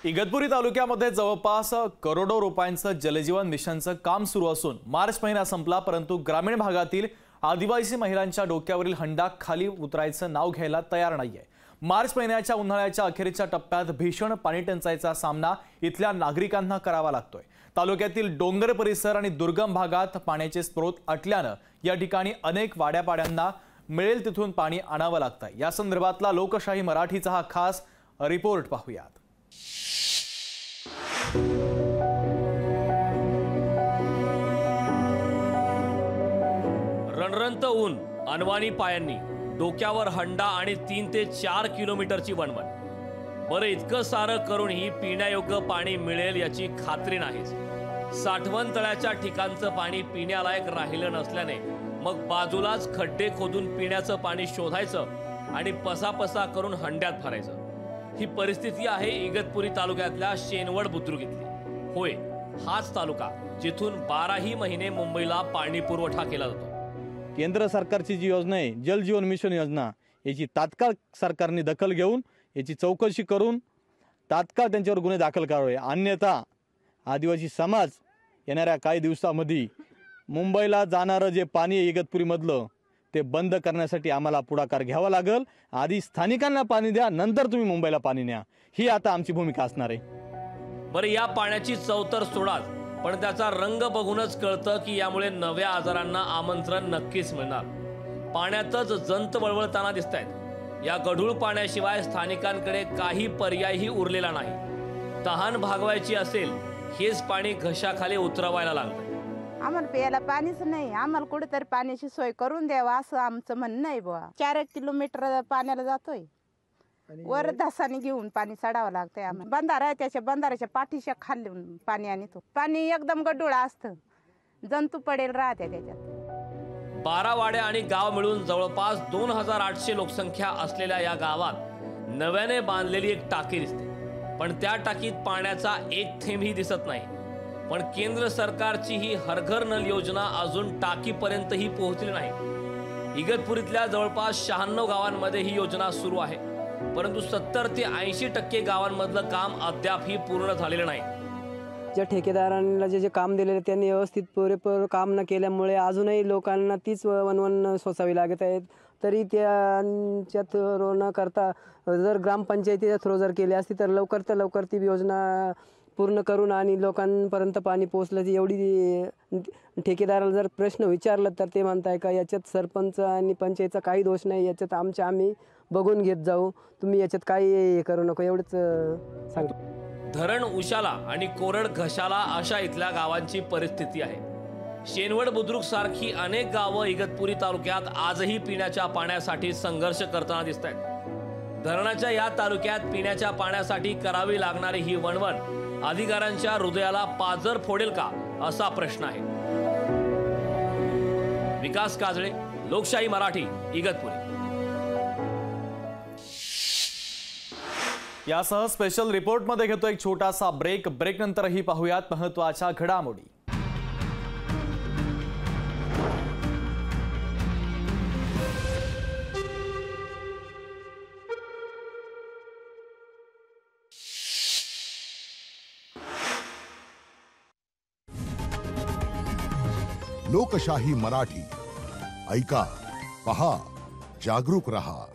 इगतपुरी तालुक्यामध्ये जवळपास करोडो रुपयांचं जलजीवन मिशनचं काम सुरू असून मार्च महिना संपला, परंतु ग्रामीण भागातील आदिवासी महिलांच्या डोक्यावरील हंडा खाली उतरायचं नाव घ्यायला तयार नाहीये। मार्च महिन्याच्या उन्हाळ्याच्या अखेरच्या टप्प्यात भीषण पाणी टंचाईचा सामना इथल्या नागरिकांना करावा लागतोय। तालुक्यातील डोंगर परिसर आणि दुर्गम भागात पाण्याचे स्रोत आटल्यानं या ठिकाणी अनेक वाड्यापाड्यांना मिळेल तिथून पाणी आणावं लागतंय। या संदर्भातला लोकशाही मराठीचा हा खास रिपोर्ट पाहूयात। रणरणत ऊन, अनवाणी पायांनी, डोक्यावर हंडा आणि 3 ते 4 किलोमीटरची वणवण। बरं, इतकं सारं करूनही पिण्यायोग्य पाणी मिळेल याची खात्री नाहीच। साठवण तळ्याच्या ठिकाणचं पाणी पिण्यालायक राहिलं नसल्याने मग बाजूलाच खड्डे खोदून पिण्याचं पाणी शोधायचं आणि पसापसा करून हंड्यात भरायचं। ही परिस्थिती आहे इगतपुरी तालुक्यातल्या शेनवड बुद्रुक इथली। होय, हाच तालुका जिथून 12ही महिने मुंबईला पाणी पुरवठा केला जातो। केंद्र सरकारची जी योजना आहे जल जीवन मिशन योजना, याची तात्काळ सरकारने दखल घेऊन याची चौकशी करून तात्काळ त्यांच्यावर गुन्हे दाखल करावे। अन्यथा आदिवासी समाज येणाऱ्या काही दिवसांमध्ये मुंबईला जाणारं जे पाणी आहे इगतपुरीमधलं ते बंद करण्यासाठी आम्हाला पुढाकार घ्यावा लागेल। आधी स्थानिकांना पाणी द्या, नंतर तुम्ही मुंबईला पाणी न्या, ही आता आमची भूमिका असणार आहे। बरं, या पाण्याची चव तर सोडाच, पण त्याचा रंग बघूनच कळतं की यामुळे नव्या आजारांना आमंत्रण नक्कीच मिळणार। पाण्यातच जंत वळवळताना दिसतायत। या गढूळ पाण्याशिवाय स्थानिकांकडे काही पर्यायही उरलेला नाही। तहान भागवायची असेल हेच पाणी घशाखाली उतरवायला लागतं। आम्हाला प्यायला पाणीच नाही, आम्हाला कुठेतरी पाण्याची सोय करून द्यावा असं आमचं म्हणणं आहे बुवा। 4 किलोमीटर पाण्याला जातोय, वर धासाने घेऊन पाणी चढावं लागतंय आम्हाला। बंधारा आहे, त्याच्या बंधाऱ्याच्या पाठीच्या खाली पाणी आणतो। पाणी एकदम गढूळ असतं, जंतू पडेल राहते त्याच्यात। 12 वाड्या आणि गाव मिळून जवळपास 2800 लोकसंख्या असलेल्या या गावात नव्याने बांधलेली एक टाकी दिसते, पण त्या टाकीत पाण्याचा एक थेंबही दिसत नाही। पण केंद्र सरकारची ही हर घर नल योजना अजून टाकीपर्यंतही पोहोचली नाही। इगतपुरीतल्या जवळपास 96 गावांमध्ये ही योजना सुरू आहे, परंतु 70 ते 80% गावांमधलं काम अद्यापही पूर्ण झालेलं नाही। ज्या ठेकेदारांना जे काम दिलेले त्यांनी व्यवस्थित पुरेपूर काम न केल्यामुळे अजूनही लोकांना तीच वणवण सोसावी लागत आहेत। तरी त्यांच्या थ्रू न करता जर ग्रामपंचायतीच्या थ्रू जर केली असती तर लवकर ती योजना पूर्ण करून आणि लोकांपर्यंत पाणी पोहोचलं। एवढी ठेकेदाराला जर प्रश्न विचारला तर ते म्हणताय का याच्यात सरपंच आणि पंचायतचा काही दोष नाही, याच्यात आम्ही बघून घेत जाऊ, तुम्ही याच्यात काही करू नको, एवढंच सांगतो। धरण उशाला आणि कोरड घशाला अशा इथल्या गावांची परिस्थिती आहे। शेनवड बुद्रुक सारखी अनेक गावं इगतपुरी तालुक्यात आजही पिण्याच्या पाण्यासाठी संघर्ष करताना दिसत आहेत। धरणाच्या या तालुक्यात पिण्याच्या पाण्यासाठी करावी लागणारी ही वणवण अधिकाऱ्यांच्या हृदयाला पाजर फोडेल का असा प्रश्न आहे। विकास काजळे, लोकशाही मराठी, इगतपुरी। यासह स्पेशल रिपोर्टमध्ये घेतो एक छोटासा ब्रेक नंतरही पाहूयात महत्त्वाच्या घडामोडी। लोकशाही मराठी ऐका, पहा, जागरूक रहा।